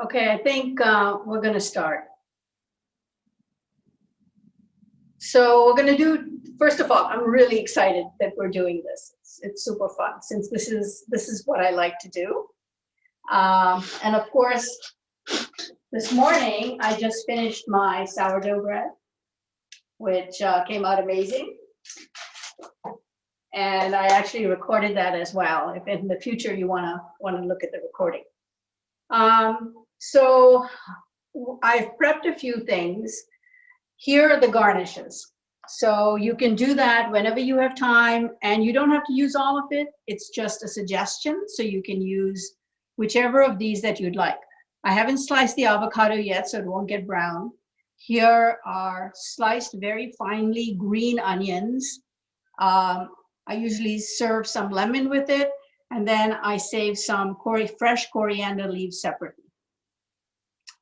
Okay, I think we're going to start. So we're going to do, first of all, I'm really excited that we're doing this. It's super fun since this is what I like to do. And of course, this morning I just finished my sourdough bread, which came out amazing. And I actually recorded that as well. If in the future you want to look at the recording. So I've prepped a few things. Here are the garnishes. So you can do that whenever you have time, and you don't have to use all of it. It's just a suggestion. So you can use whichever of these that you'd like. I haven't sliced the avocado yet, so it won't get brown. Here are sliced very finely green onions. I usually serve some lemon with it, and then I save some fresh coriander leaves separately.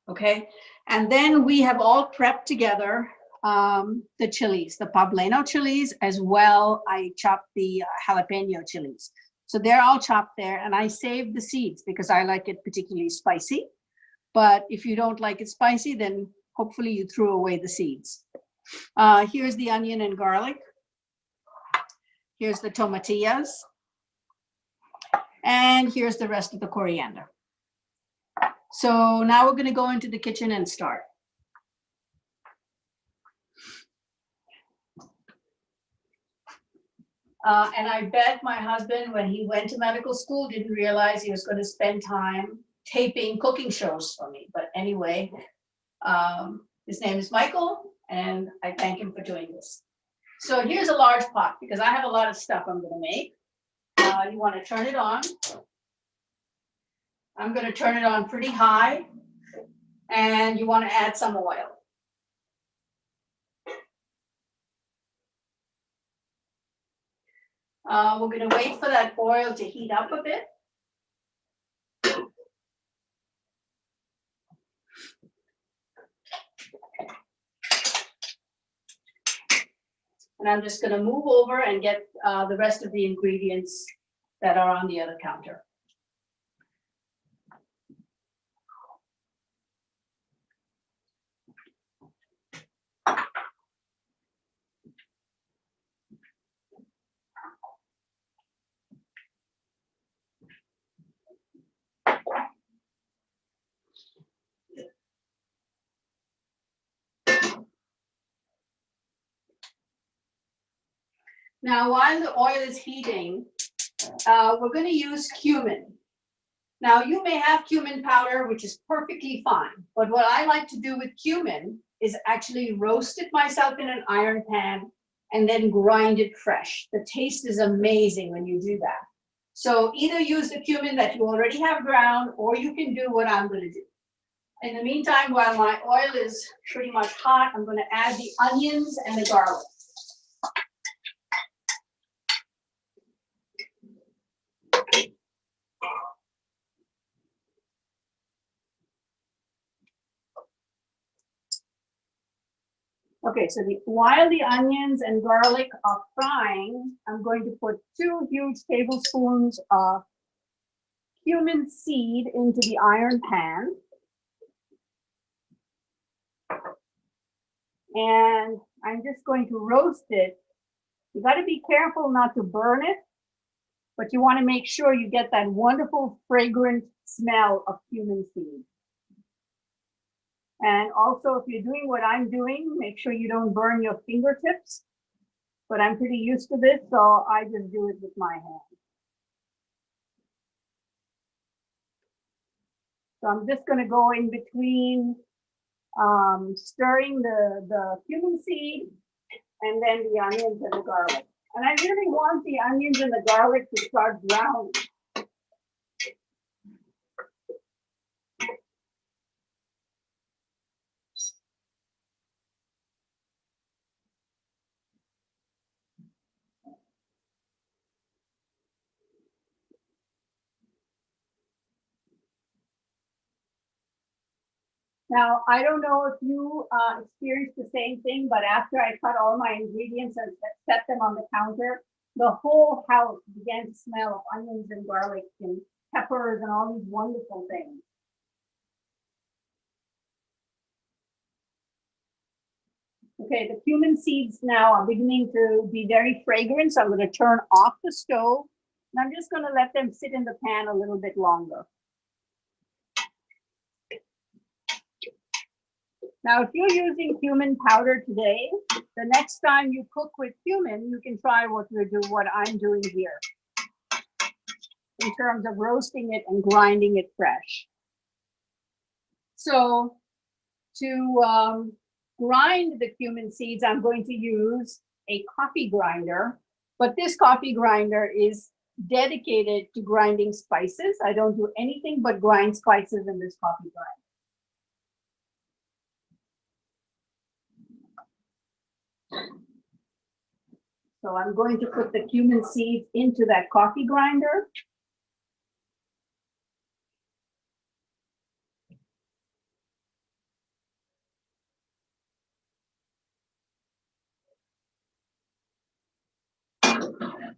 Okay, and then we have all prepped together the chilies, the poblano chilies, as well. I chopped the jalapeno chilies. So they're all chopped there, and I saved the seeds because I like it particularly spicy. But if you don't like it spicy, then hopefully you threw away the seeds. Here's the onion and garlic. Here's the tomatillas. And here's the rest of the coriander. So now we're going to go into the kitchen and start. And I bet my husband, when he went to medical school, didn't realize he was going to spend time taping cooking shows for me. But anyway, his name is Michael, and I thank him for doing this. So here's a large pot because I have a lot of stuff I'm going to make. You want to turn it on. I'm going to turn it on pretty high, and you want to add some oil. We're going to wait for that oil to heat up a bit. And I'm just going to move over and get the rest of the ingredients that are on the other counter. Now, while the oil is heating, we're going to use cumin. Now, you may have cumin powder, which is perfectly fine. But what I like to do with cumin is actually roast it myself in an iron pan and then grind it fresh. The taste is amazing when you do that. So either use the cumin that you already have ground, or you can do what I'm going to do. In the meantime, while my oil is pretty much hot, I'm going to add the onions and the garlic. Okay, so while the onions and garlic are frying, I'm going to put 2 huge tablespoons of cumin seed into the iron pan. And I'm just going to roast it. You got to be careful not to burn it, but you want to make sure you get that wonderful fragrant smell of cumin seed. And also, if you're doing what I'm doing, make sure you don't burn your fingertips. But I'm pretty used to this, so I just do it with my hand. So I'm just going to go in between stirring the cumin seed and then the onions and the garlic. And I really want the onions and the garlic to start browning. Now, I don't know if you experienced the same thing, but after I cut all my ingredients and set them on the counter, the whole house began to smell of onions and garlic and peppers and all these wonderful things. Okay, the cumin seeds now are beginning to be very fragrant, so I'm going to turn off the stove. And I'm just going to let them sit in the pan a little bit longer. Now, if you're using cumin powder today, the next time you cook with cumin, you can try what I'm doing here in terms of roasting it and grinding it fresh. So to grind the cumin seeds, I'm going to use a coffee grinder, but this coffee grinder is dedicated to grinding spices. I don't do anything but grind spices in this coffee grinder. So I'm going to put the cumin seeds into that coffee grinder.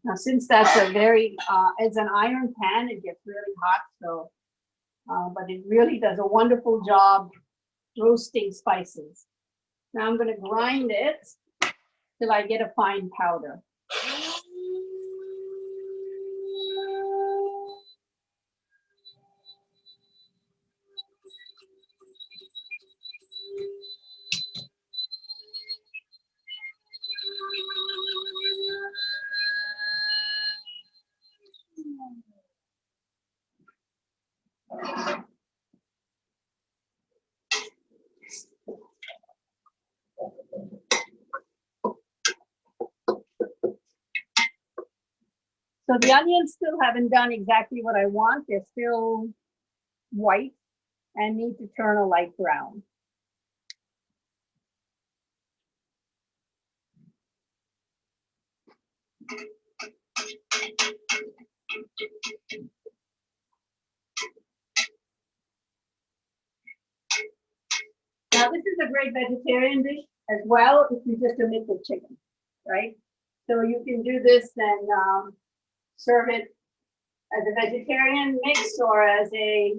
Now, since that's a very, it's an iron pan, it gets really hot, so, but it really does a wonderful job roasting spices. Now I'm going to grind it till I get a fine powder. So the onions still haven't done exactly what I want. They're still white and need to turn a light brown. Now this is a great vegetarian dish as well if you just omit the chicken, right? So you can do this and serve it as a vegetarian mix or as a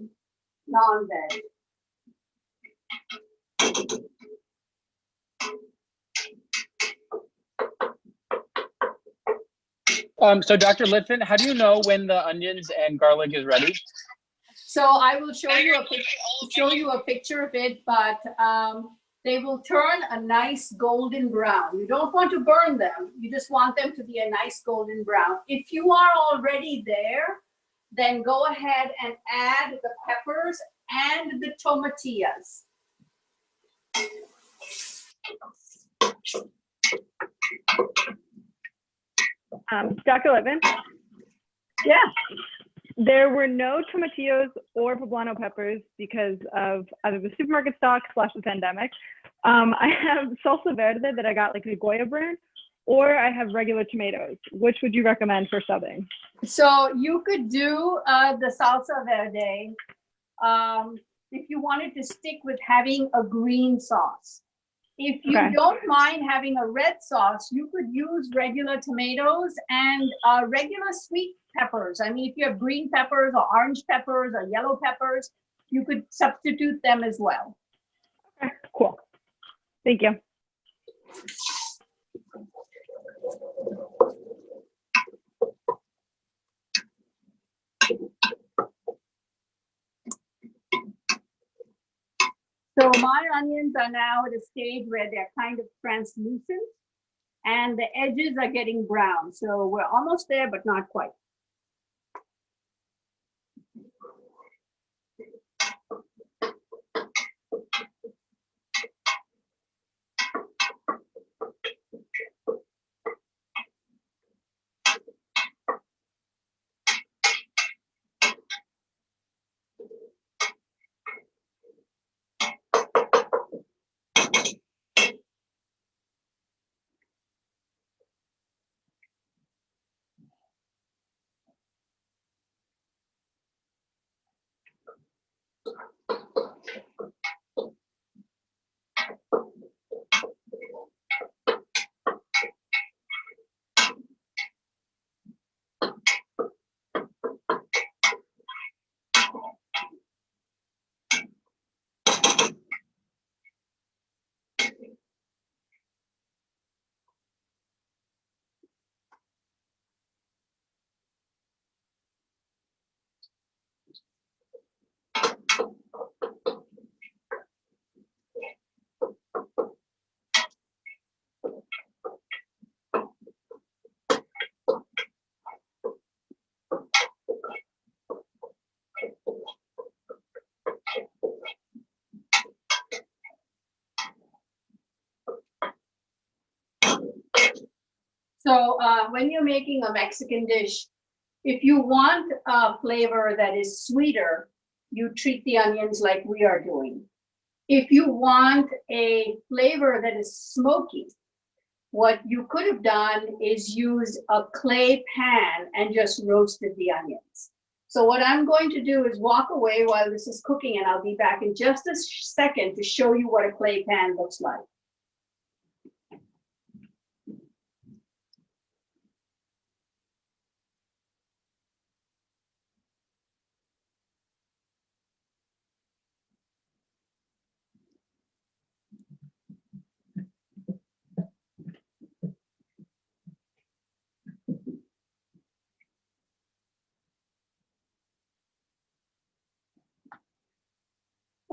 non-veg. So Dr. Litfin, how do you know when the onions and garlic is ready? So I will show you a picture of it, but they will turn a nice golden brown. You don't want to burn them. You just want them to be a nice golden brown. If you are already there, then go ahead and add the peppers and the tomatillas. Dr. Litfin? Yeah. There were no tomatillos or poblano peppers because of either the supermarket stock / the pandemic. I have salsa verde that I got like the Goya brand, or I have regular tomatoes. Which would you recommend for subbing? So you could do the salsa verde if you wanted to stick with having a green sauce. If you don't mind having a red sauce, you could use regular tomatoes and regular sweet peppers. I mean, if you have green peppers or orange peppers or yellow peppers, you could substitute them as well. Okay, cool. Thank you. So my onions are now at a stage where they're kind of translucent and the edges are getting brown. So we're almost there, but not quite. So when you're making a Mexican dish, if you want a flavor that is sweeter, you treat the onions like we are doing. If you want a flavor that is smoky, what you could have done is use a clay pan and just roasted the onions. So what I'm going to do is walk away while this is cooking, and I'll be back in just a second to show you what a clay pan looks like.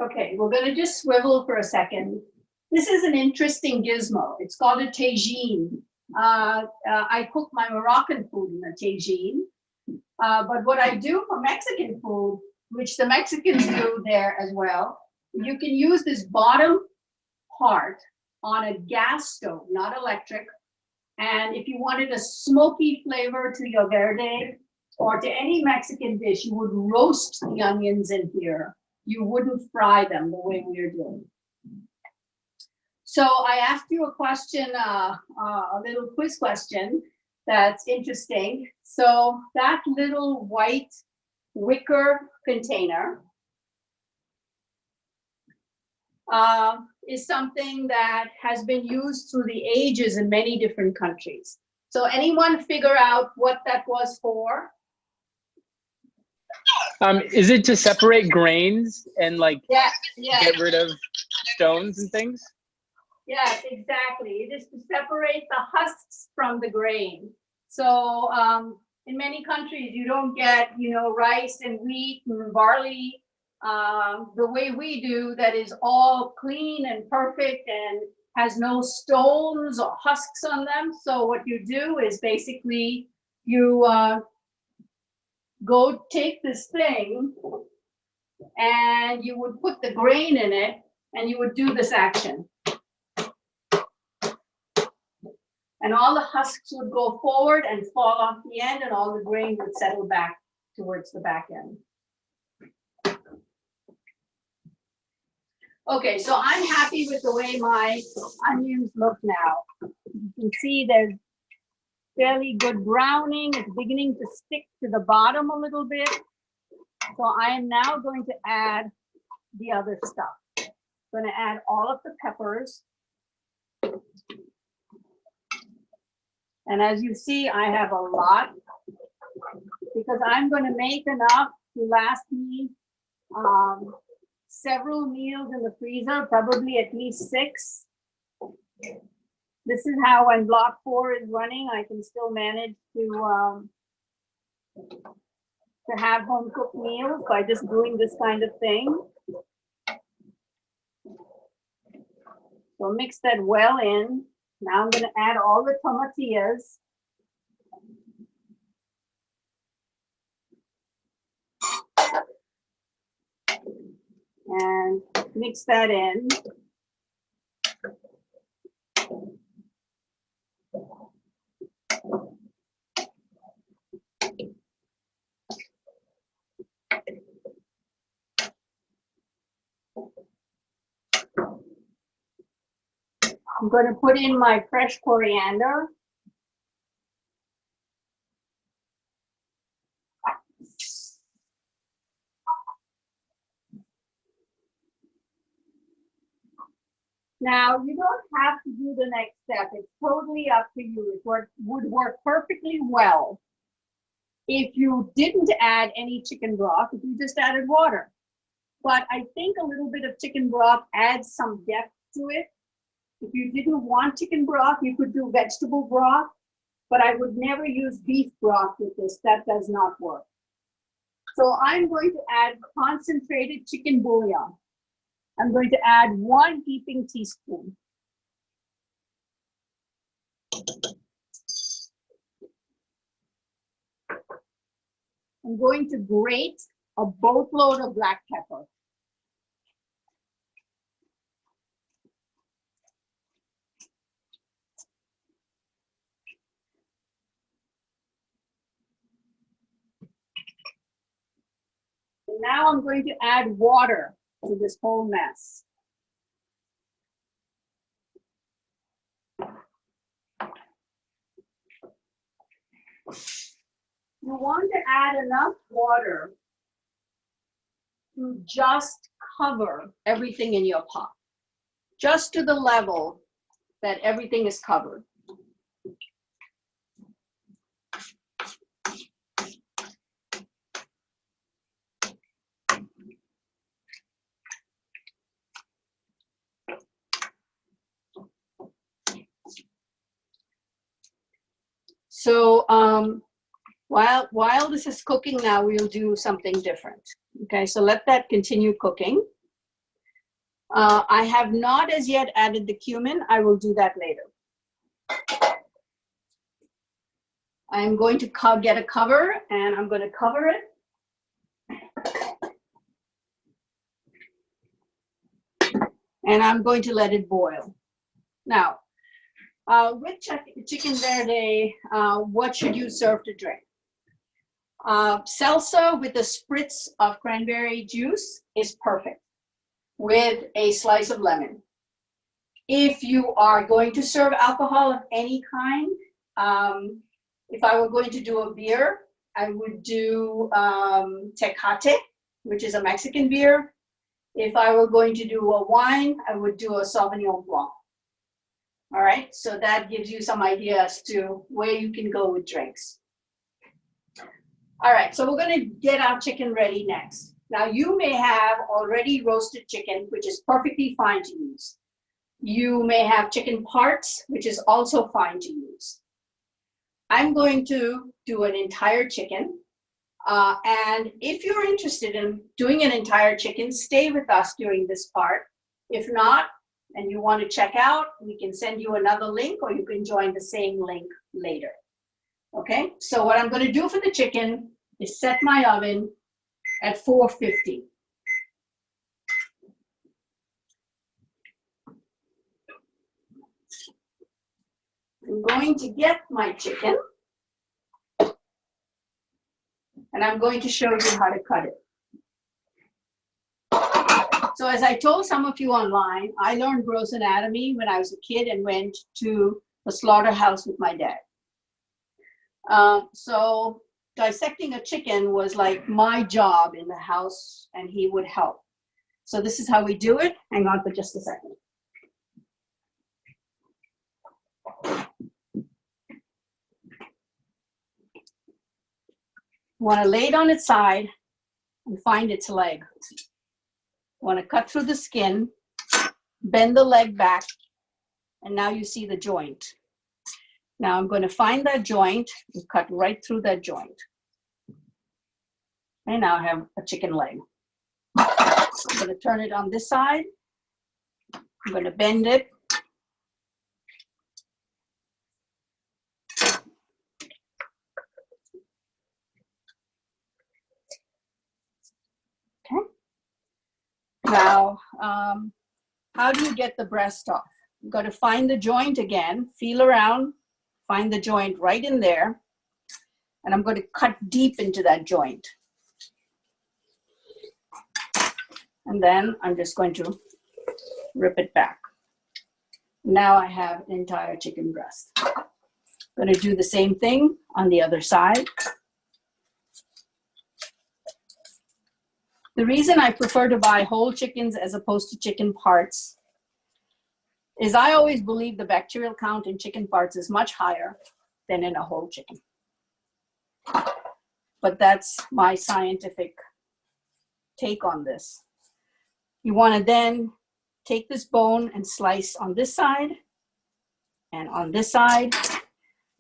Okay, we're going to just swivel for a second. This is an interesting gizmo. It's called a tagine. I cook my Moroccan food in a tagine. But what I do for Mexican food, which the Mexicans do there as well, you can use this bottom part on a gas stove, not electric. And if you wanted a smoky flavor to your verde or to any Mexican dish, you would roast the onions in here. You wouldn't fry them the way we're doing. So I asked you a question, a little quiz question that's interesting. So that little white wicker container is something that has been used through the ages in many different countries. So anyone figure out what that was for? Is it to separate grains and like Yes. get rid of stones and things? Yes, exactly. It is to separate the husks from the grain. So in many countries, you don't get, rice and wheat and barley the way we do, that is all clean and perfect and has no stones or husks on them. So what you do is basically you go take this thing and you would put the grain in it and you would do this action. And all the husks would go forward and fall off the end, and all the grain would settle back towards the back end. Okay, so I'm happy with the way my onions look now. You can see there's fairly good browning. It's beginning to stick to the bottom a little bit. So I am now going to add the other stuff. I'm going to add all of the peppers. And as you see, I have a lot because I'm going to make enough to last me several meals in the freezer, probably at least 6. This is how when block 4 is running, I can still manage to have home cooked meals by just doing this kind of thing. So mix that well in. Now I'm going to add all the tomatillas. And mix that in. I'm going to put in my fresh coriander. Now, you don't have to do the next step. It's totally up to you. It would work perfectly well if you didn't add any chicken broth, if you just added water. But I think a little bit of chicken broth adds some depth to it. If you didn't want chicken broth, you could do vegetable broth, but I would never use beef broth with this. That does not work. So I'm going to add concentrated chicken bouillon. I'm going to add 1 heaping teaspoon. I'm going to grate a boatload of black pepper. And now I'm going to add water to this whole mess. You want to add enough water to just cover everything in your pot, just to the level that everything is covered. So while this is cooking now, we'll do something different. Okay, so let that continue cooking. I have not as yet added the cumin. I will do that later. I'm going to get a cover, and I'm going to cover it. And I'm going to let it boil. Now, with chicken verde, what should you serve to drink? Salsa with a spritz of cranberry juice is perfect, with a slice of lemon. If you are going to serve alcohol of any kind, if I were going to do a beer, I would do Tecate, which is a Mexican beer. If I were going to do a wine, I would do a Sauvignon Blanc. All right, so that gives you some idea as to where you can go with drinks. All right, so we're going to get our chicken ready next. Now, you may have already roasted chicken, which is perfectly fine to use. You may have chicken parts, which is also fine to use. I'm going to do an entire chicken. And if you're interested in doing an entire chicken, stay with us during this part. If not, and you want to check out, we can send you another link, or you can join the same link later. Okay, so what I'm going to do for the chicken is set my oven at 450. I'm going to get my chicken, and I'm going to show you how to cut it. So as I told some of you online, I learned gross anatomy when I was a kid and went to the slaughterhouse with my dad. So dissecting a chicken was like my job in the house, and he would help. So this is how we do it. Hang on for just a second. You want to lay it on its side and find its leg. You want to cut through the skin, bend the leg back, and now you see the joint. Now I'm going to find that joint and cut right through that joint. And now I have a chicken leg. I'm going to turn it on this side. I'm going to bend it. Okay. Now, how do you get the breast off? You've got to find the joint again, feel around, find the joint right in there. And I'm going to cut deep into that joint. And then I'm just going to rip it back. Now I have an entire chicken breast. I'm going to do the same thing on the other side. The reason I prefer to buy whole chickens as opposed to chicken parts is I always believe the bacterial count in chicken parts is much higher than in a whole chicken. But that's my scientific take on this. You want to then take this bone and slice on this side and on this side.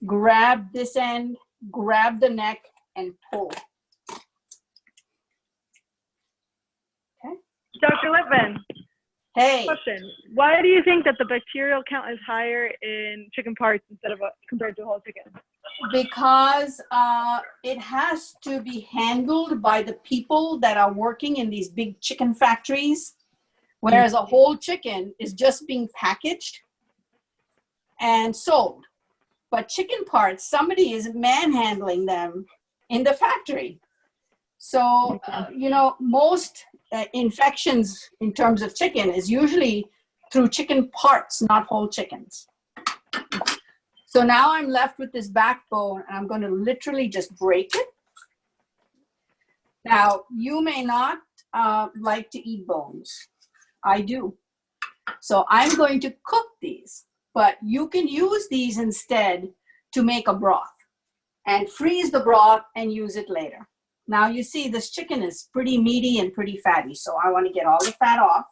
Grab this end, grab the neck, and pull. Okay. Dr. Litvin, Hey. question. Why do you think that the bacterial count is higher in chicken parts instead of compared to whole chicken? Because it has to be handled by the people that are working in these big chicken factories, whereas a whole chicken is just being packaged and sold. But chicken parts, somebody is manhandling them in the factory. So, you know, most infections in terms of chicken is usually through chicken parts, not whole chickens. So now I'm left with this backbone, and I'm going to literally just break it. Now, you may not like to eat bones. I do. So I'm going to cook these, but you can use these instead to make a broth and freeze the broth and use it later. Now you see this chicken is pretty meaty and pretty fatty, so I want to get all the fat off.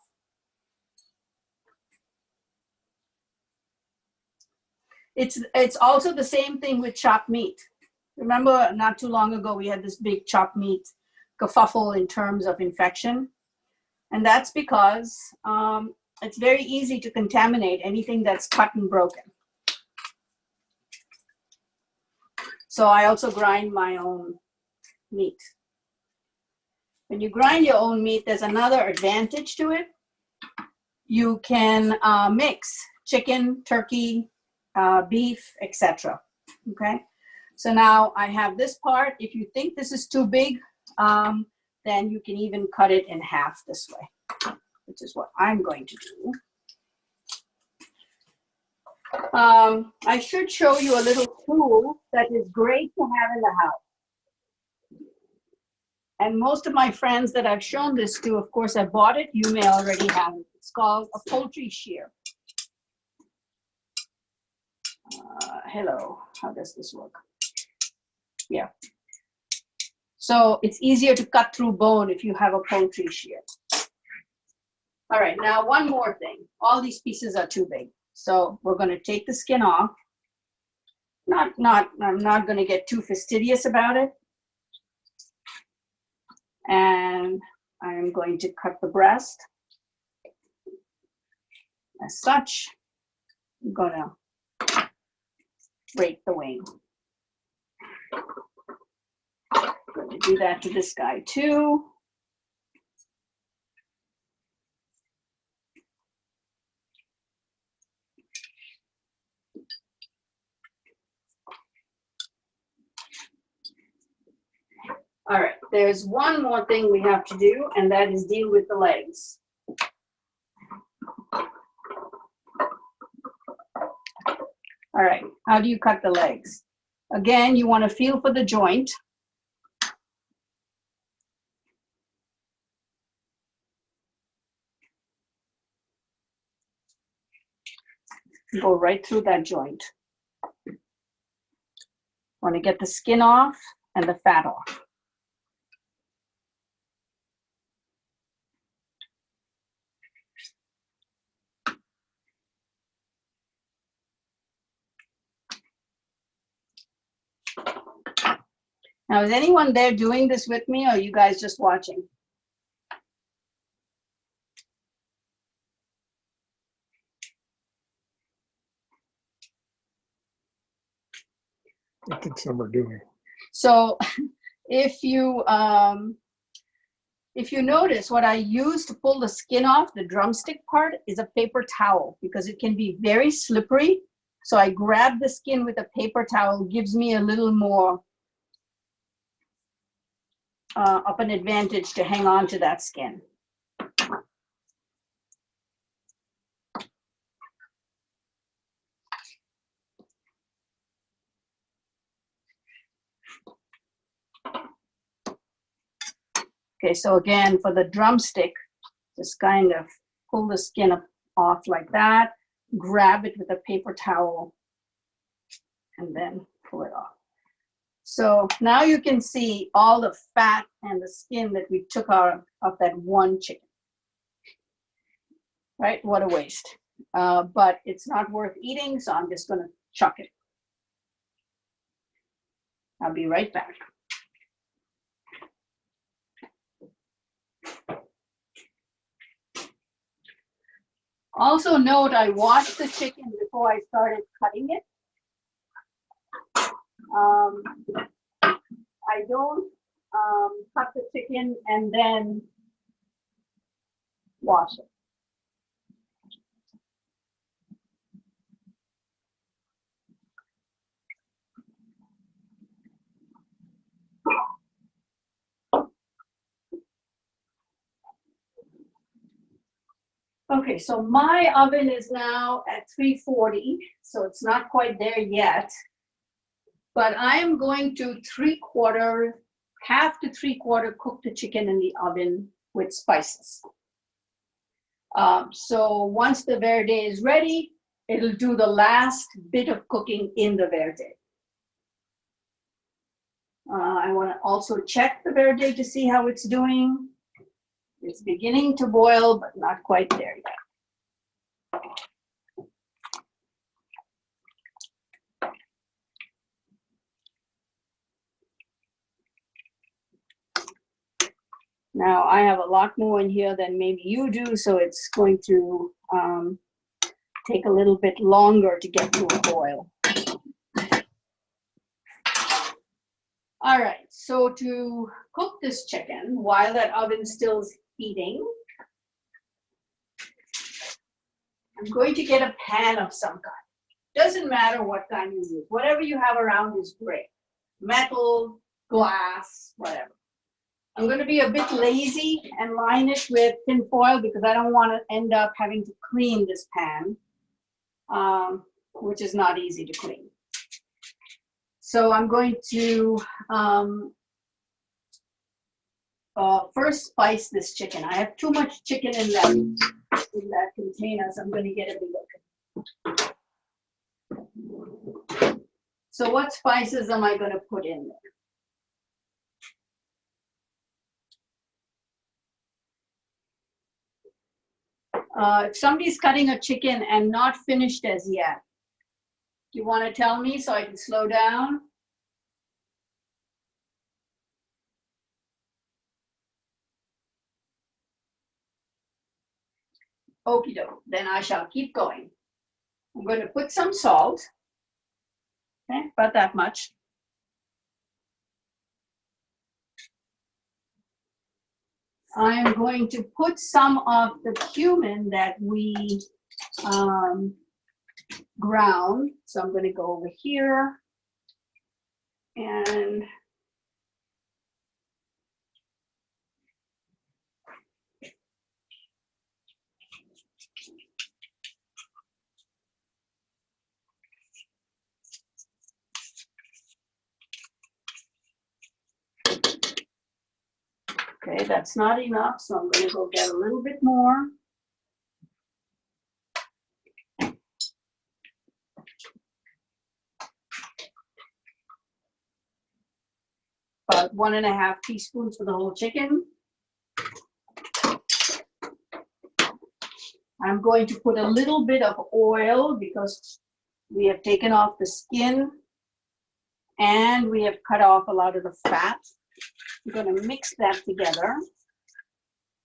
It's also the same thing with chopped meat. Remember not too long ago we had this big chopped meat kerfuffle in terms of infection, and that's because it's very easy to contaminate anything that's cut and broken. So I also grind my own meat. When you grind your own meat, there's another advantage to it. You can mix chicken, turkey, beef, etc. Okay, so now I have this part. If you think this is too big, then you can even cut it in half this way, which is what I'm going to do. I should show you a little tool that is great to have in the house. And most of my friends that I've shown this to, of course, have bought it. You may already have it. It's called a poultry shear. Hello, how does this work? Yeah. So it's easier to cut through bone if you have a poultry shear. All right, now one more thing. All these pieces are too big. So we're going to take the skin off. I'm not going to get too fastidious about it. And I'm going to cut the breast. As such, I'm going to break the wing. I'm going to do that to this guy too. All right, there's one more thing we have to do, and that is deal with the legs. All right, how do you cut the legs? Again, you want to feel for the joint. Go right through that joint. Want to get the skin off and the fat off. Now, is anyone there doing this with me, or are you guys just watching? I think some are doing. So if you notice, what I use to pull the skin off, the drumstick part, is a paper towel, because it can be very slippery. So I grab the skin with a paper towel, gives me a little more of an advantage to hang on to that skin. Okay, so again, for the drumstick, just kind of pull the skin off like that, grab it with a paper towel, and then pull it off. So now you can see all the fat and the skin that we took out of that one chicken. Right? What a waste. But it's not worth eating, so I'm just going to chuck it. I'll be right back. Also note, I washed the chicken before I started cutting it. I don't cut the chicken and then wash it. Okay, so my oven is now at 340, so it's not quite there yet. But I am going to half to three-quarter cook the chicken in the oven with spices. So once the Verde is ready, it'll do the last bit of cooking in the Verde. I want to also check the Verde to see how it's doing. It's beginning to boil, but not quite there yet. Now I have a lot more in here than maybe you do, so it's going to take a little bit longer to get to a boil. All right, so to cook this chicken while that oven's still heating, I'm going to get a pan of some kind. Doesn't matter what kind you use. Whatever you have around is great. Metal, glass, whatever. I'm going to be a bit lazy and line it with tin foil because I don't want to end up having to clean this pan, which is not easy to clean. So I'm going to first spice this chicken. I have too much chicken in that container, so I'm going to get a bigger. So what spices am I going to put in there? If somebody's cutting a chicken and not finished as yet, do you want to tell me so I can slow down? Okie doke, then I shall keep going. I'm going to put some salt, okay, about that much. I'm going to put some of the cumin that we ground. So I'm going to go over here and okay, that's not enough, so I'm going to go get a little bit more. About 1.5 teaspoons for the whole chicken. I'm going to put a little bit of oil because we have taken off the skin and we have cut off a lot of the fat. I'm going to mix that together.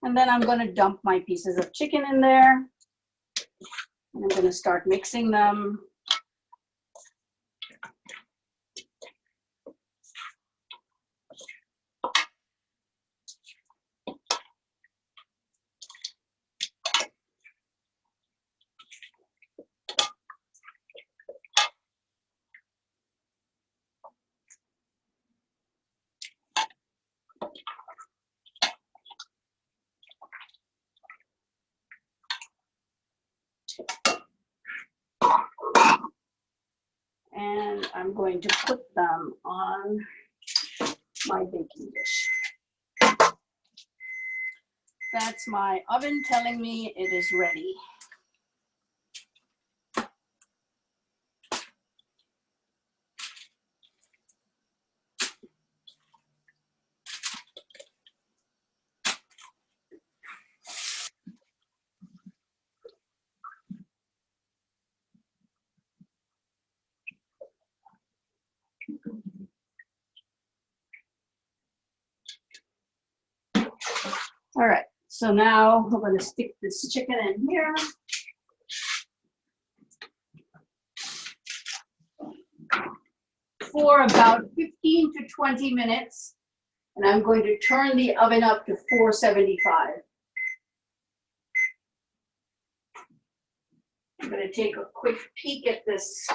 And then I'm going to dump my pieces of chicken in there. And I'm going to start mixing them. And I'm going to put them on my baking dish. That's my oven telling me it is ready. All right, so now we're going to stick this chicken in here. For about 15 to 20 minutes, and I'm going to turn the oven up to 475. I'm going to take a quick peek at this.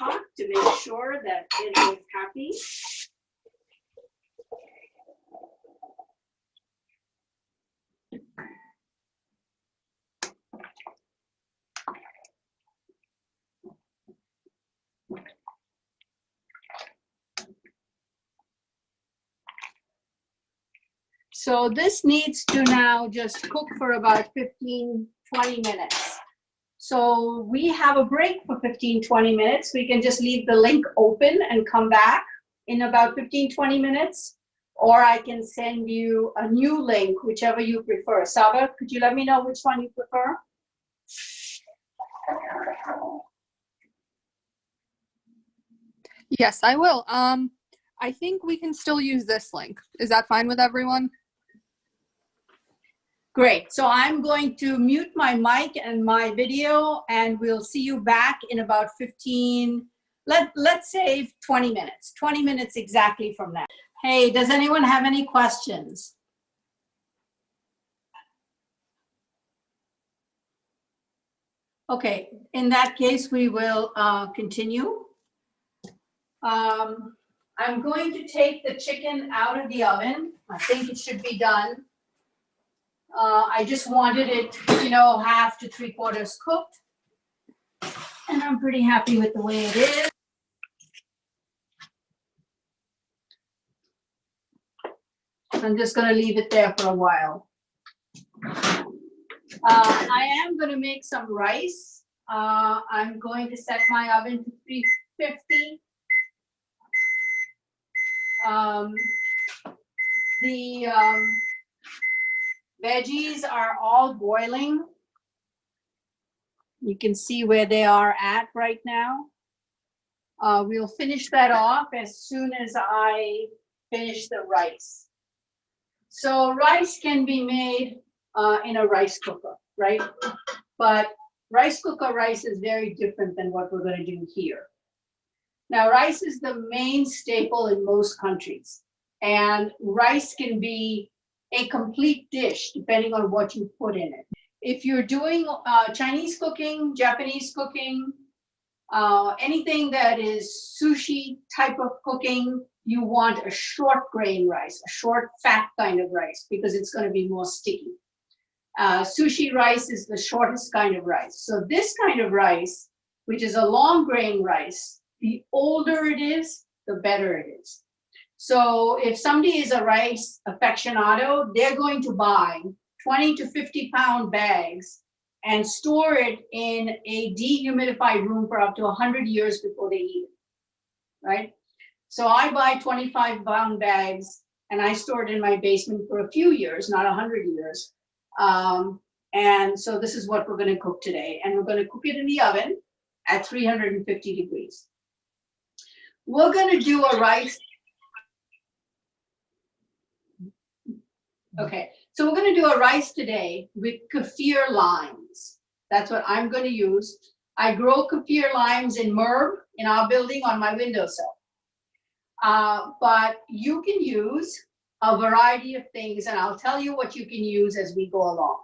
Hot to make sure that it is happy. So this needs to now just cook for about 15, 20 minutes. So we have a break for 15, 20 minutes. We can just leave the link open and come back in about 15, 20 minutes. Or I can send you a new link, whichever you prefer. Saba, could you let me know which one you prefer? Yes, I will. I think we can still use this link. Is that fine with everyone? Great. So I'm going to mute my mic and my video, and we'll see you back in about 15, let's say 20 minutes. 20 minutes exactly from now. Hey, does anyone have any questions? Okay, in that case, we will continue. I'm going to take the chicken out of the oven. I think it should be done. I just wanted it, you know, half to 3/4 cooked. And I'm pretty happy with the way it is. I'm just going to leave it there for a while. I am going to make some rice. I'm going to set my oven to 350. The veggies are all boiling. You can see where they are at right now. We'll finish that off as soon as I finish the rice. So rice can be made in a rice cooker, right? But rice cooker rice is very different than what we're going to do here. Now, rice is the main staple in most countries, and rice can be a complete dish depending on what you put in it. If you're doing Chinese cooking, Japanese cooking, anything that is sushi type of cooking, you want a short grain rice, a short fat kind of rice, because it's going to be more sticky. Sushi rice is the shortest kind of rice. So this kind of rice, which is a long grain rice, the older it is, the better it is. So if somebody is a rice aficionado, they're going to buy 20 to 50 pound bags and store it in a dehumidified room for up to 100 years before they eat it, right? So I buy 25 pound bags and I store it in my basement for a few years, not 100 years. And so this is what we're going to cook today. And we're going to cook it in the oven at 350 degrees. We're going to do a rice. Okay, so we're going to do a rice today with kaffir limes. That's what I'm going to use. I grow kaffir limes in Merb in our building on my windowsill. But you can use a variety of things, and I'll tell you what you can use as we go along.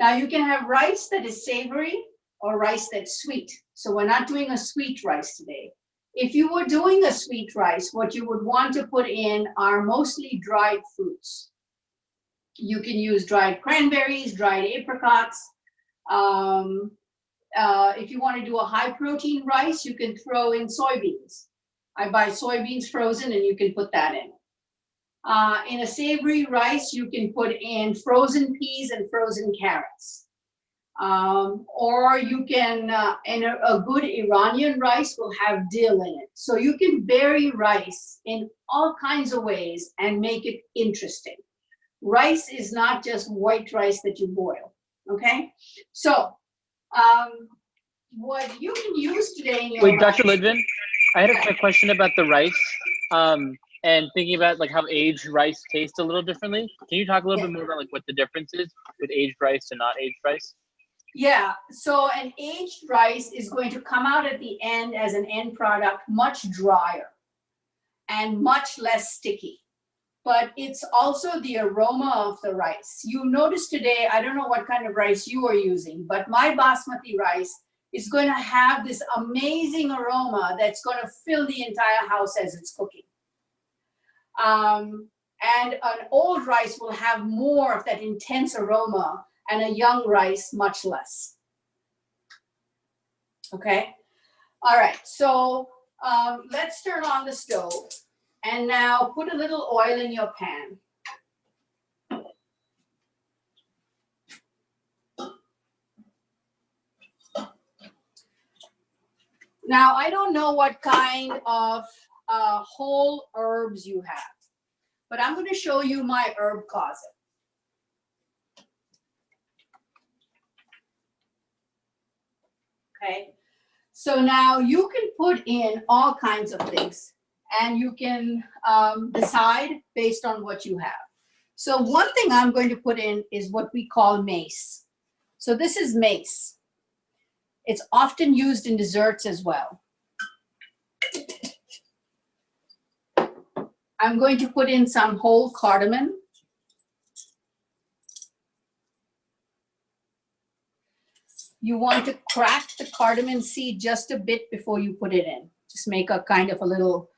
Now, you can have rice that is savory or rice that's sweet. So we're not doing a sweet rice today. If you were doing a sweet rice, what you would want to put in are mostly dried fruits. You can use dried cranberries, dried apricots. If you want to do a high protein rice, you can throw in soybeans. I buy soybeans frozen and you can put that in. In a savory rice, you can put in frozen peas and frozen carrots. Or you can, and a good Iranian rice will have dill in it. So you can vary rice in all kinds of ways and make it interesting. Rice is not just white rice that you boil, okay? So what you can use today in your Wait, rice. Dr. Lidvin, I had a quick question about the rice and thinking about like how aged rice tastes a little differently. Can you talk a little bit more about like what the difference is with aged rice and not aged rice? Yeah, so an aged rice is going to come out at the end as an end product much drier and much less sticky. But it's also the aroma of the rice. You notice today, I don't know what kind of rice you are using, but my basmati rice is going to have this amazing aroma that's going to fill the entire house as it's cooking. And an old rice will have more of that intense aroma, and a young rice much less. Okay, all right, so let's turn on the stove, and now put a little oil in your pan. Now, I don't know what kind of whole herbs you have, but I'm going to show you my herb closet. Okay, so now you can put in all kinds of things, and you can decide based on what you have. So one thing I'm going to put in is what we call mace. So this is mace. It's often used in desserts as well. I'm going to put in some whole cardamom. You want to crack the cardamom seed just a bit before you put it in. Just make a kind of a little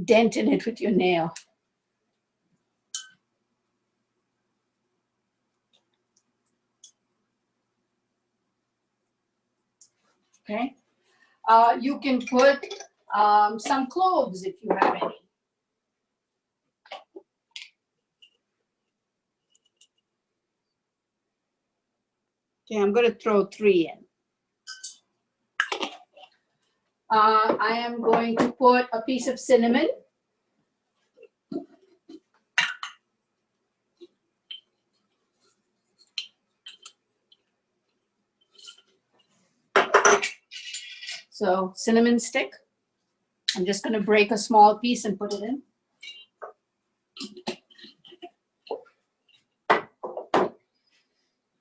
dent in it with your nail. Okay. You can put some cloves if you have any. Okay, I'm going to throw 3 in. I am going to put a piece of cinnamon. So cinnamon stick. I'm just going to break a small piece and put it in.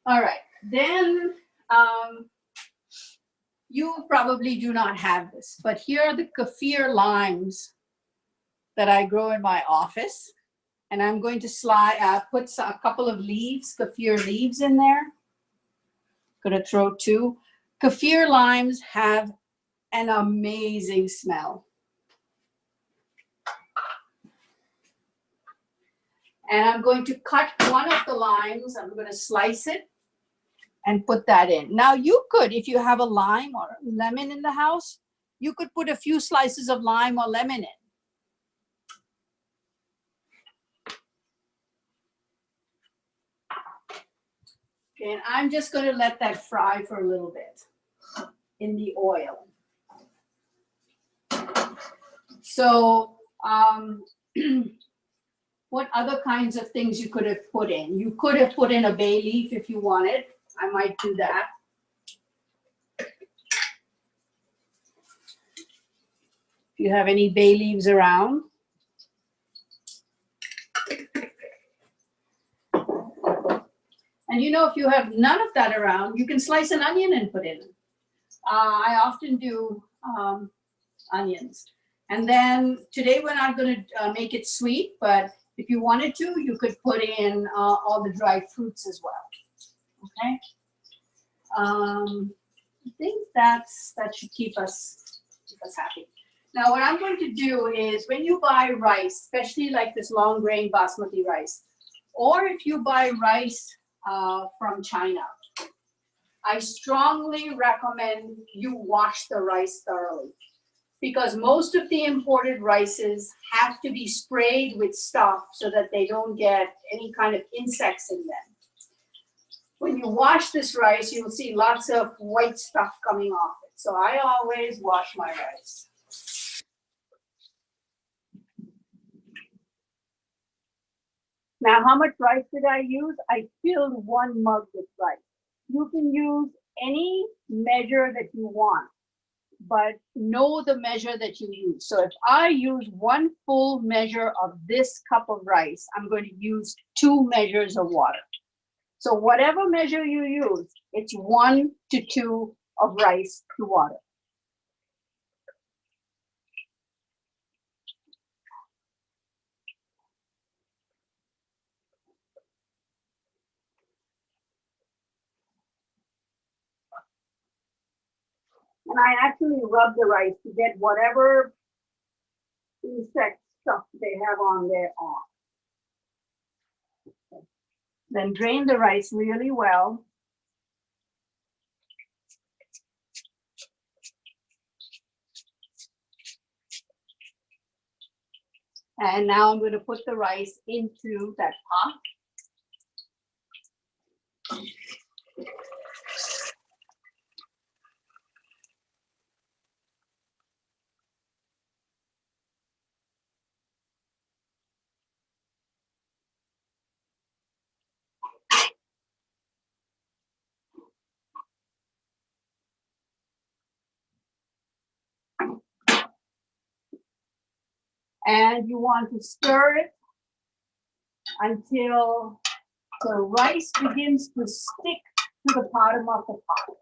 All right, then you probably do not have this, but here are the kaffir limes that I grow in my office. And I'm going to put a couple of leaves, kaffir leaves in there. Going to throw 2. Kaffir limes have an amazing smell. And I'm going to cut one of the limes. I'm going to slice it and put that in. Now you could, if you have a lime or a lemon in the house, you could put a few slices of lime or lemon in. Okay, and I'm just going to let that fry for a little bit in the oil. So what other kinds of things you could have put in? You could have put in a bay leaf if you wanted. I might do that. If you have any bay leaves around. And you know, if you have none of that around, you can slice an onion and put in. I often do onions. And then today we're not going to make it sweet, but if you wanted to, you could put in all the dried fruits as well. Okay. I think that should keep us happy. Now, what I'm going to do is when you buy rice, especially like this long grain basmati rice, or if you buy rice from China, I strongly recommend you wash the rice thoroughly, because most of the imported rices have to be sprayed with stuff so that they don't get any kind of insects in them. When you wash this rice, you'll see lots of white stuff coming off it. So I always wash my rice. Now, how much rice did I use? I filled 1 mug with rice. You can use any measure that you want, but know the measure that you use. So if I use 1 full measure of this cup of rice, I'm going to use 2 measures of water. So whatever measure you use, it's 1 to 2 of rice to water. And I actually rub the rice to get whatever insects stuff they have on their arm. Then drain the rice really well. And now I'm going to put the rice into that pot. And you want to stir it until the rice begins to stick to the bottom of the pot.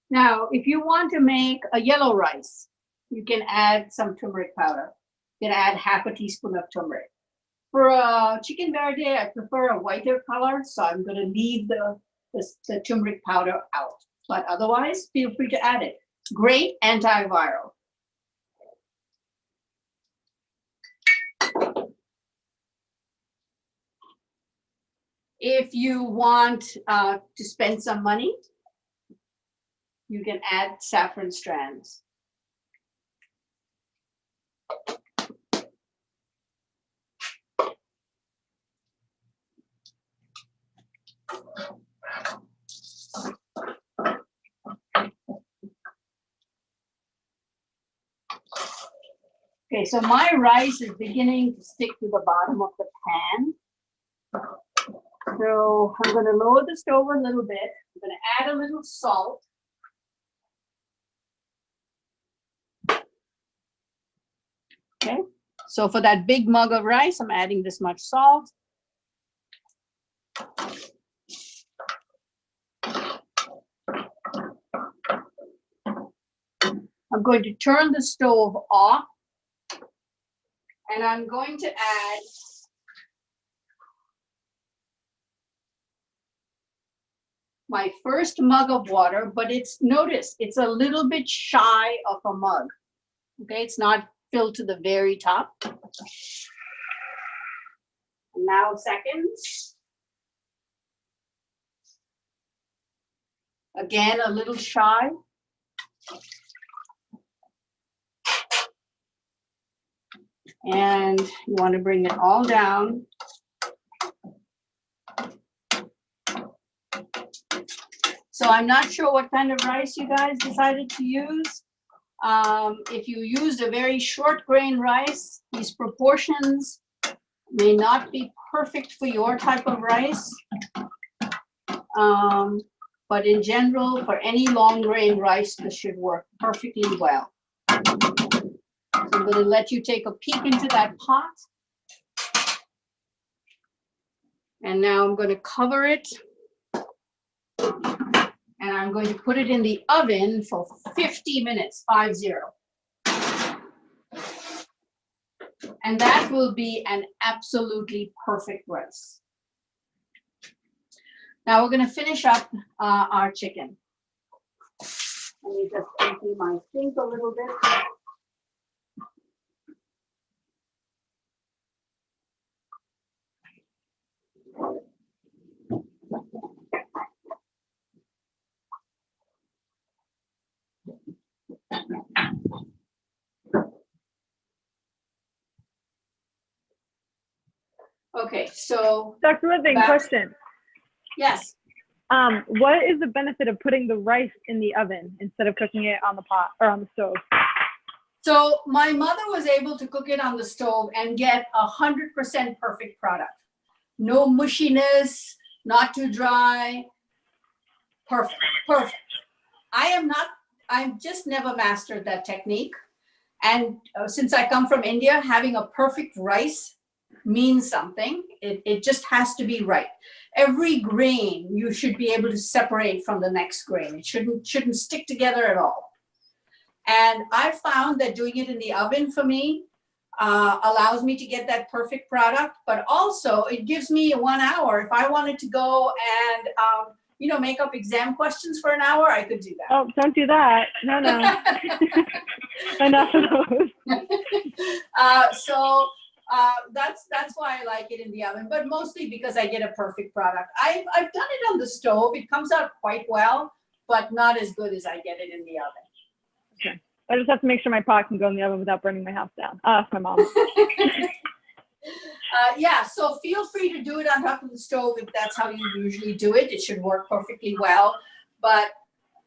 Now, if you want to make a yellow rice, you can add some turmeric powder. You can add half a teaspoon of turmeric. For chicken verde, I prefer a whiter color, so I'm going to leave the turmeric powder out. But otherwise, feel free to add it. Great antiviral. If you want to spend some money, you can add saffron strands. Okay, so my rice is beginning to stick to the bottom of the pan. So I'm going to lower the stove a little bit. I'm going to add a little salt. Okay, so for that big mug of rice, I'm adding this much salt. I'm going to turn the stove off, and I'm going to add my first mug of water, but notice, it's a little bit shy of a mug. Okay, it's not filled to the very top. And now seconds. Again, a little shy. And you want to bring it all down. So I'm not sure what kind of rice you guys decided to use. If you used a very short grain rice, these proportions may not be perfect for your type of rice. But in general, for any long grain rice, this should work perfectly well. So I'm going to let you take a peek into that pot. And now I'm going to cover it. And I'm going to put it in the oven for 50 minutes, 50. And that will be an absolutely perfect rice. Now we're going to finish up our chicken. Let me just empty my sink a little bit. Okay, so Dr. Living, question. Yes. What is the benefit of putting the rice in the oven instead of cooking it on the pot or on the stove? So my mother was able to cook it on the stove and get 100% perfect product. No mushiness, not too dry. Perfect, perfect. I've just never mastered that technique. And since I come from India, having a perfect rice means something. It just has to be right. Every grain you should be able to separate from the next grain. It shouldn't stick together at all. And I found that doing it in the oven for me allows me to get that perfect product, but also it gives me 1 hour. If I wanted to go and, make up exam questions for an hour, I could do that. Oh, don't do that. No. Enough of those. That's why I like it in the oven, but mostly because I get a perfect product. I've done it on the stove. It comes out quite well, but not as good as I get it in the oven. Okay. I just have to make sure my pot can go in the oven without burning my house down. Ask my mom. Yeah, so feel free to do it on top of the stove if that's how you usually do it. It should work perfectly well, but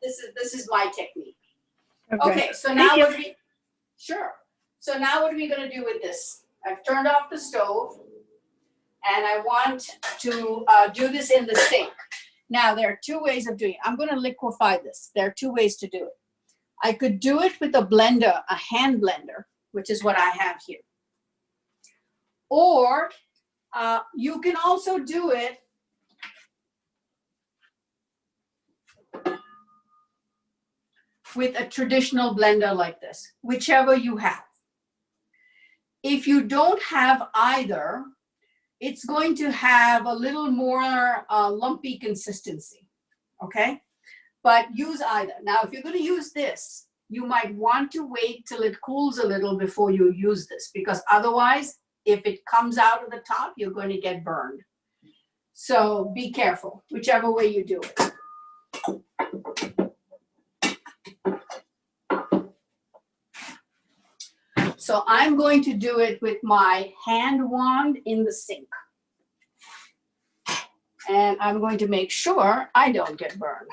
this is my technique. Okay, so now So now what are we going to do with this? I've turned off the stove, and I want to do this in the sink. Now, there are 2 ways of doing it. I'm going to liquefy this. There are 2 ways to do it. I could do it with a blender, a hand blender, which is what I have here. Or you can also do it with a traditional blender like this, whichever you have. If you don't have either, it's going to have a little more lumpy consistency, okay? But use either. Now, if you're going to use this, you might want to wait till it cools a little before you use this, because otherwise, if it comes out of the top, you're going to get burned. So be careful, whichever way you do it. So I'm going to do it with my hand wand in the sink. And I'm going to make sure I don't get burned.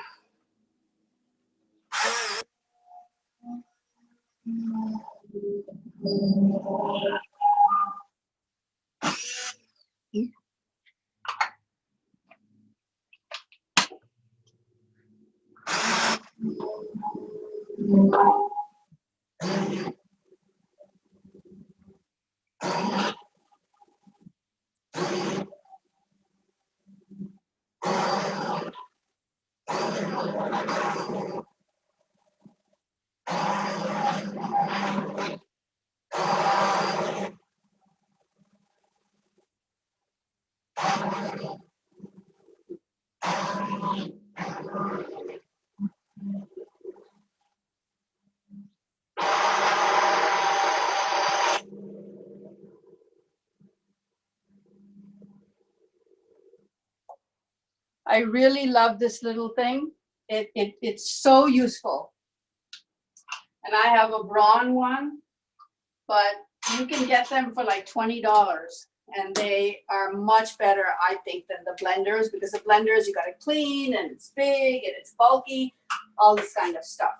I really love this little thing. It's so useful. And I have a brawn one, but you can get them for like $20. And they are much better, I think, than the blenders, because the blenders you got to clean, and it's big and it's bulky, all this kind of stuff.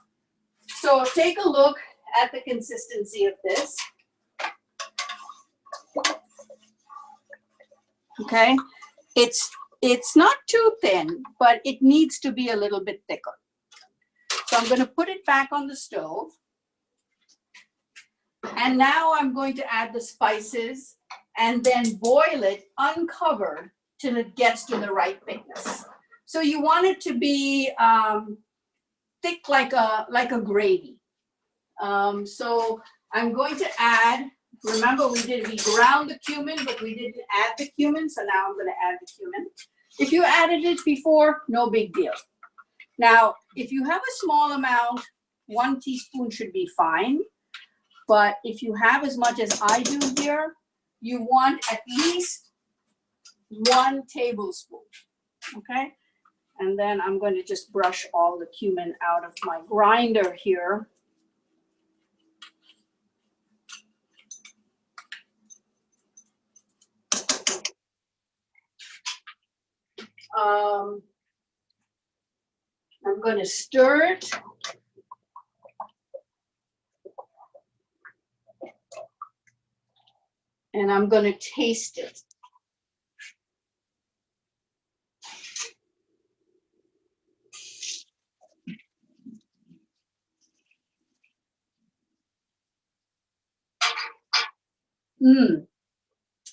So take a look at the consistency of this. Okay, it's not too thin, but it needs to be a little bit thicker. So I'm going to put it back on the stove. And now I'm going to add the spices and then boil it uncovered till it gets to the right thickness. So you want it to be thick like a gravy. So I'm going to add, remember we ground the cumin, but we didn't add the cumin, so now I'm going to add the cumin. If you added it before, no big deal. Now, if you have a small amount, 1 teaspoon should be fine. But if you have as much as I do here, you want at least 1 tablespoon, okay? And then I'm going to just brush all the cumin out of my grinder here. I'm going to stir it. And I'm going to taste it.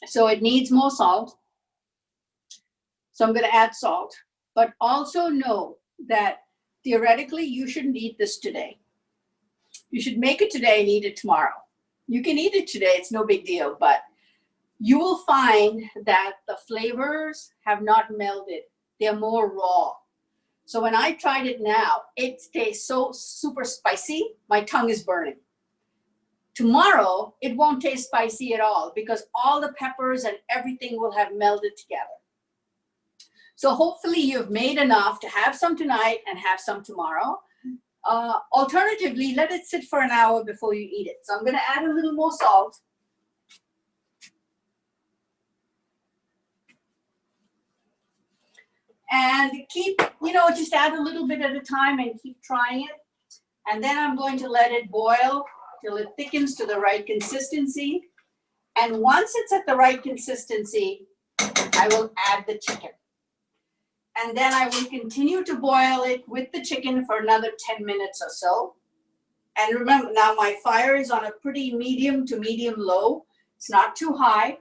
So it needs more salt. So I'm going to add salt, but also know that theoretically you shouldn't eat this today. You should make it today and eat it tomorrow. You can eat it today, it's no big deal, but you will find that the flavors have not melded. They're more raw. So when I tried it now, it tastes so super spicy, my tongue is burning. Tomorrow, it won't taste spicy at all because all the peppers and everything will have melded together. So hopefully you've made enough to have some tonight and have some tomorrow. Alternatively, let it sit for an hour before you eat it. So I'm gonna add a little more salt. And keep, just add a little bit at a time and keep trying it. And then I'm going to let it boil till it thickens to the right consistency. And once it's at the right consistency, I will add the chicken. And then I will continue to boil it with the chicken for another 10 minutes or so. And remember, now my fire is on a pretty medium to medium low. It's not too high.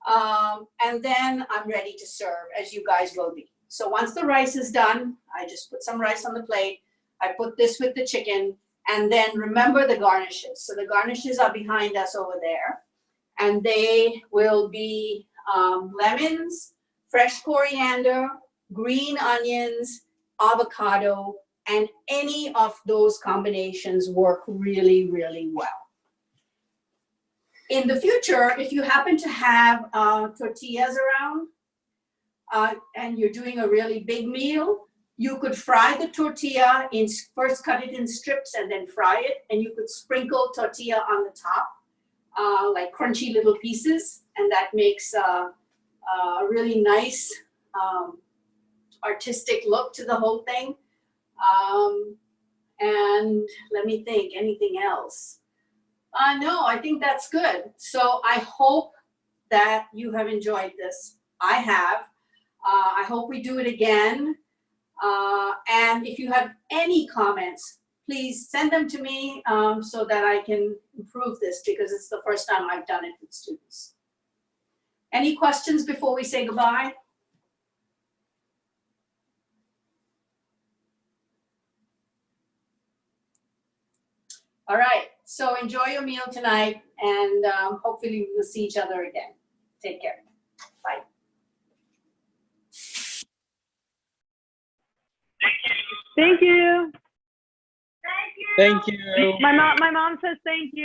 And then I'm ready to serve, as you guys will be. So once the rice is done, I just put some rice on the plate. I put this with the chicken. And then remember the garnishes. So the garnishes are behind us over there. And they will be lemons, fresh coriander, green onions, avocado, and any of those combinations work really, really well. In the future, if you happen to have tortillas around and you're doing a really big meal, you could fry the tortilla, first cut it in strips and then fry it, and you could sprinkle tortilla on the top, like crunchy little pieces, and that makes a really nice artistic look to the whole thing. And let me think, anything else? No, I think that's good. So I hope that you have enjoyed this. I have. I hope we do it again. And if you have any comments, please send them to me so that I can improve this, because it's the first time I've done it with students. Any questions before we say goodbye? All right, so enjoy your meal tonight, and hopefully we will see each other again. Take care. Bye. Thank you. Thank you. My mom says thank you.